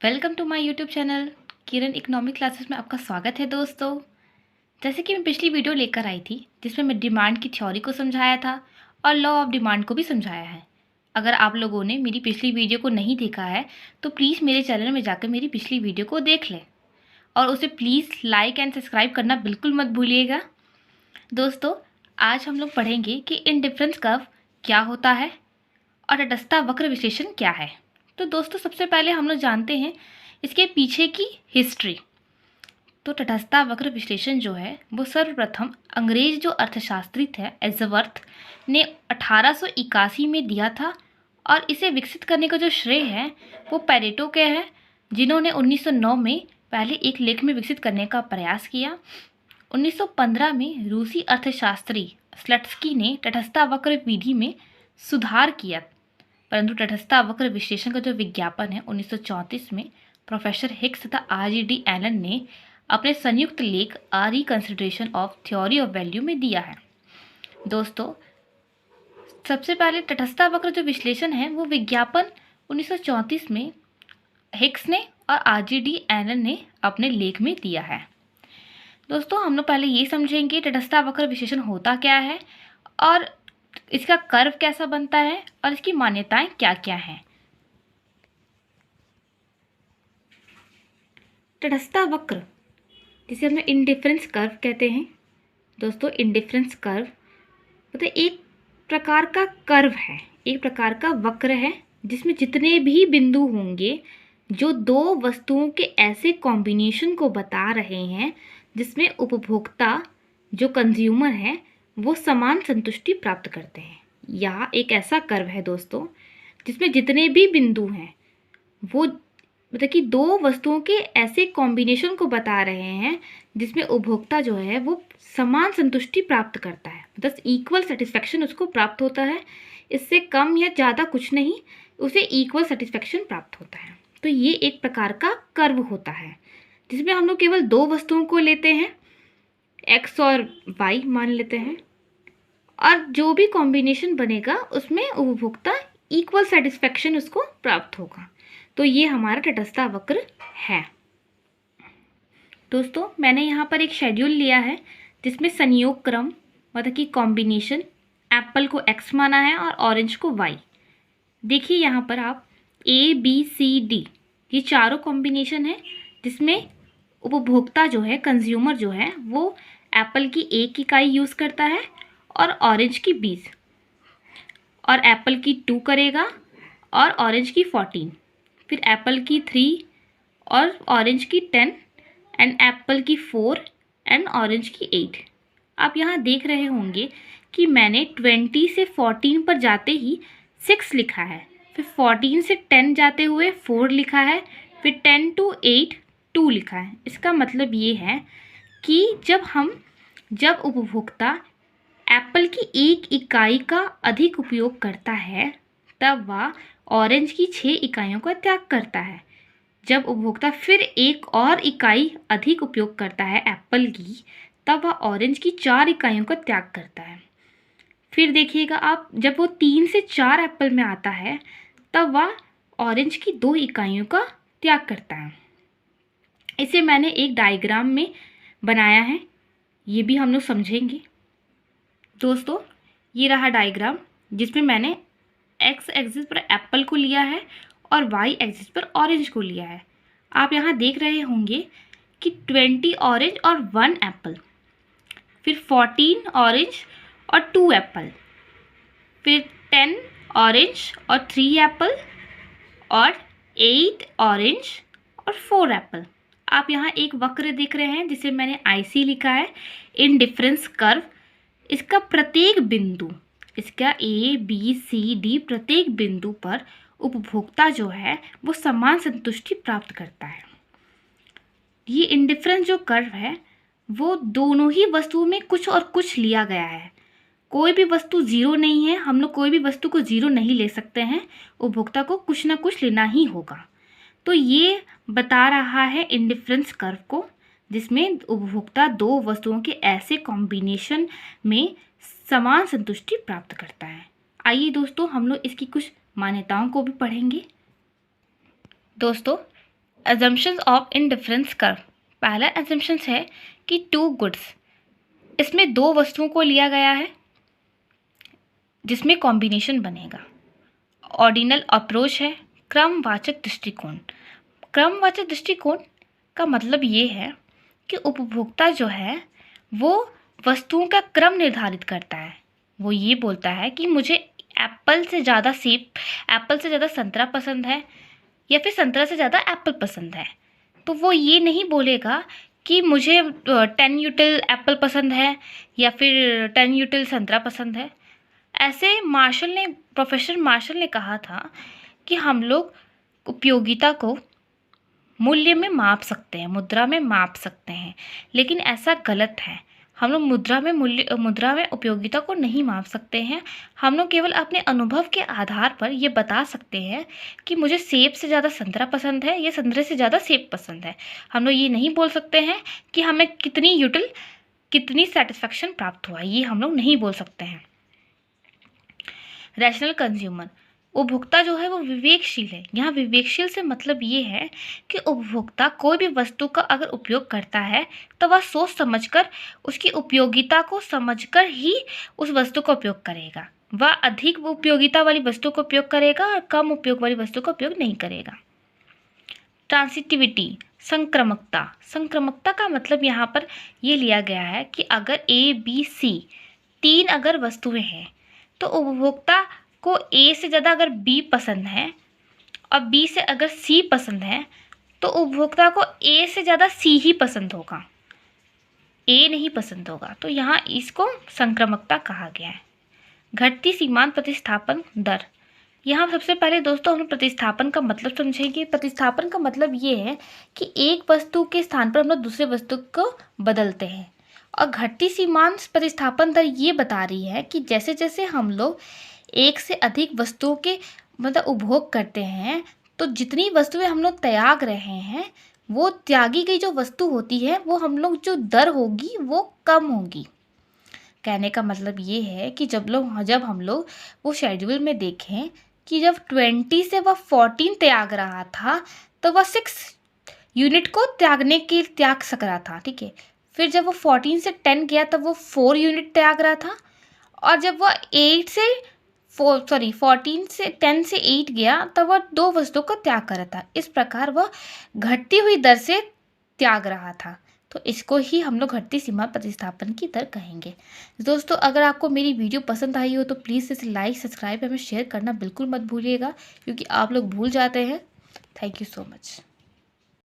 Welcome to my YouTube channel Kiran economic classes में आपका स्वागत है दोस्तों। जैसे कि मैं पिछली वीडियो लेकर आई थी जिसमें मैं डिमांड की थ्योरी को समझाया था और लॉ ऑफ डिमांड को भी समझाया है। अगर आप लोगों ने मेरी पिछली वीडियो को नहीं देखा है तो प्लीज़ मेरे चैनल में जाकर मेरी पिछली वीडियो को देख लें और उसे प्लीज़ लाइक एंड सब्सक्राइब करना बिल्कुल मत भूलिएगा। दोस्तों, आज हम लोग पढ़ेंगे कि इनडिफरेंस कर्व क्या होता है और तटस्थता वक्र विश्लेषण क्या है। तो दोस्तों, सबसे पहले हम लोग जानते हैं इसके पीछे की हिस्ट्री। तो तटस्थता वक्र विश्लेषण जो है वो सर्वप्रथम अंग्रेज जो अर्थशास्त्री थे एल्ज़वर्थ ने 1881 में दिया था और इसे विकसित करने का जो श्रेय है वो पेरेटो के है, जिन्होंने 1909 में पहले एक लेख में विकसित करने का प्रयास किया। 1915 में रूसी अर्थशास्त्री स्लट्स्की ने तटस्थता वक्र विधि में सुधार किया, परंतु तटस्थता वक्र विश्लेषण का जो विज्ञापन है 1934 में प्रोफेसर हिक्स तथा RED एलन ने अपने संयुक्त लेख a reconsideration of theory of value में दिया है। दोस्तों, सबसे पहले तटस्थता वक्र जो विश्लेषण है वो विज्ञापन 1934 में हिक्स ने और RED एलन ने अपने लेख में दिया है। दोस्तों, हम लोग पहले ये समझेंगे तटस्थता वक्र विश्लेषण होता क्या है और इसका कर्व कैसा बनता है और इसकी मान्यताएं क्या क्या हैं। तटस्थता वक्र जिसे हम इंडिफरेंस कर्व कहते हैं। दोस्तों, इंडिफरेंस कर्व मतलब एक प्रकार का कर्व है, एक प्रकार का वक्र है जिसमें जितने भी बिंदु होंगे जो दो वस्तुओं के ऐसे कॉम्बिनेशन को बता रहे हैं जिसमें उपभोक्ता जो कंज्यूमर है वो समान संतुष्टि प्राप्त करते हैं। यह एक ऐसा कर्व है दोस्तों जिसमें जितने भी बिंदु हैं वो मतलब कि दो वस्तुओं के ऐसे कॉम्बिनेशन को बता रहे हैं जिसमें उपभोक्ता जो है वो समान संतुष्टि प्राप्त करता है, मतलब इक्वल सेटिस्फेक्शन उसको प्राप्त होता है। इससे कम या ज़्यादा कुछ नहीं, उसे इक्वल सेटिस्फेक्शन प्राप्त होता है। तो ये एक प्रकार का कर्व होता है जिसमें हम लोग केवल दो वस्तुओं को लेते हैं, x और y मान लेते हैं, और जो भी कॉम्बिनेशन बनेगा उसमें उपभोक्ता इक्वल सेटिस्फेक्शन उसको प्राप्त होगा। तो ये हमारा तटस्थता वक्र है। दोस्तों, मैंने यहाँ पर एक शेड्यूल लिया है जिसमें संयोग क्रम मतलब कि कॉम्बिनेशन एप्पल को x माना है और ऑरेंज को y। देखिए यहाँ पर आप ABCD ये चारों कॉम्बिनेशन है जिसमें उपभोक्ता जो है कंज्यूमर जो है वो एप्पल की 1 इकाई यूज़ करता है और ऑरेंज की 20, और एप्पल की 2 करेगा और ऑरेंज की 14, फिर एप्पल की 3 और ऑरेंज की 10 एंड एप्पल की 4 एंड ऑरेंज की 8। आप यहाँ देख रहे होंगे कि मैंने 20 से 14 पर जाते ही 6 लिखा है, फिर 14 से 10 जाते हुए 4 लिखा है, फिर 10 to 8 2 लिखा है। इसका मतलब ये है कि जब उपभोक्ता एप्पल की 1 इकाई का अधिक उपयोग करता है तब वह ऑरेंज की 6 इकाइयों का त्याग करता है। जब उपभोक्ता फिर 1 और इकाई अधिक उपयोग करता है एप्पल की तब वह ऑरेंज की 4 इकाइयों का त्याग करता है। फिर देखिएगा आप, जब वो 3 से 4 एप्पल में आता है तब वह ऑरेंज की 2 इकाइयों का त्याग करता है। इसे मैंने एक डायग्राम में बनाया है, ये भी हम लोग समझेंगे। दोस्तों, ये रहा डायग्राम जिसमें मैंने x एक्सिस पर एप्पल को लिया है और y एक्सिस पर ऑरेंज को लिया है। आप यहाँ देख रहे होंगे कि 20 ऑरेंज और 1 एप्पल, फिर 14 ऑरेंज और 2 एप्पल, फिर 10 ऑरेंज और 3 एप्पल, और 8 ऑरेंज और 4 एप्पल। आप यहाँ एक वक्र देख रहे हैं जिसे मैंने IC लिखा है, इनडिफरेंस कर्व। इसका प्रत्येक बिंदु, इसका ABCD प्रत्येक बिंदु पर उपभोक्ता जो है वो समान संतुष्टि प्राप्त करता है। ये इंडिफरेंस जो कर्व है वो दोनों ही वस्तुओं में कुछ और कुछ लिया गया है, कोई भी वस्तु जीरो नहीं है। हम लोग कोई भी वस्तु को जीरो नहीं ले सकते हैं, उपभोक्ता को कुछ ना कुछ लेना ही होगा। तो ये बता रहा है इंडिफरेंस कर्व को जिसमें उपभोक्ता दो वस्तुओं के ऐसे कॉम्बिनेशन में समान संतुष्टि प्राप्त करता है। आइए दोस्तों, हम लोग इसकी कुछ मान्यताओं को भी पढ़ेंगे। दोस्तों, एजम्पशंस ऑफ इंडिफरेंस कर्व। पहला एजम्पशंस है कि टू गुड्स, इसमें दो वस्तुओं को लिया गया है जिसमें कॉम्बिनेशन बनेगा। ऑर्डिनल अप्रोच है, क्रमवाचक दृष्टिकोण। क्रमवाचक दृष्टिकोण का मतलब ये है कि उपभोक्ता जो है वो वस्तुओं का क्रम निर्धारित करता है। वो ये बोलता है कि मुझे एप्पल से ज़्यादा संतरा पसंद है या फिर संतरा से ज़्यादा एप्पल पसंद है। तो वो ये नहीं बोलेगा कि मुझे 10 यूटिल एप्पल पसंद है या फिर 10 यूटिल संतरा पसंद है। ऐसे प्रोफेसर मार्शल ने कहा था कि हम लोग उपयोगिता को मूल्य में माप सकते हैं, मुद्रा में माप सकते हैं, लेकिन ऐसा गलत है। हम लोग मुद्रा में उपयोगिता को नहीं माप सकते हैं। हम लोग केवल अपने अनुभव के आधार पर ये बता सकते हैं कि मुझे सेब से ज़्यादा संतरा पसंद है या संतरे से ज़्यादा सेब पसंद है। हम लोग ये नहीं बोल सकते हैं कि हमें कितनी सेटिस्फैक्शन प्राप्त हुआ, ये हम लोग नहीं बोल सकते हैं। रैशनल कंज्यूमर, उपभोक्ता जो है वो विवेकशील है। यहाँ विवेकशील से मतलब ये है कि उपभोक्ता कोई भी वस्तु का अगर उपयोग करता है तो वह सोच समझकर, उसकी उपयोगिता को समझकर ही उस वस्तु का उपयोग करेगा। वह अधिक उपयोगिता वाली वस्तु का उपयोग करेगा और कम उपयोग वाली वस्तु का उपयोग नहीं करेगा। ट्रांसिटिविटी, संक्रमकता का मतलब यहाँ पर ये लिया गया है कि अगर A, B, C 3 अगर वस्तुएं हैं तो उपभोक्ता को A से ज़्यादा अगर B पसंद है और B से अगर C पसंद है तो उपभोक्ता को A से ज़्यादा C ही पसंद होगा, A नहीं पसंद होगा। तो यहाँ इसको संक्रमकता कहा गया है। घटती सीमांत प्रतिस्थापन दर, यहाँ सबसे पहले दोस्तों हम प्रतिस्थापन का मतलब समझेंगे। प्रतिस्थापन का मतलब ये है कि एक वस्तु के स्थान पर हम लोग दूसरे वस्तु को बदलते हैं। और घटती सीमांत प्रतिस्थापन दर ये बता रही है कि जैसे जैसे हम लोग एक से अधिक वस्तुओं के मतलब उपभोग करते हैं तो जितनी वस्तुएं हम लोग त्याग रहे हैं वो त्यागी गई जो वस्तु होती है वो हम लोग जो दर होगी वो कम होगी। कहने का मतलब ये है कि जब हम लोग वो शेड्यूल में देखें कि जब 20 से वह 14 त्याग रहा था तो वह 6 यूनिट को त्याग सक रहा था, ठीक है। फिर जब वो 14 से 10 गया तब वो 4 यूनिट त्याग रहा था, और जब वह 14 से 10 से 8 गया तब वह 2 वस्तुओं का त्याग कर रहा था। इस प्रकार वह घटती हुई दर से त्याग रहा था। तो इसको ही हम लोग घटती सीमा प्रतिस्थापन की दर कहेंगे। दोस्तों अगर आपको मेरी वीडियो पसंद आई हो तो प्लीज़ इसे लाइक, सब्सक्राइब एवं शेयर करना बिल्कुल मत भूलिएगा, क्योंकि आप लोग भूल जाते हैं। Thank you so much.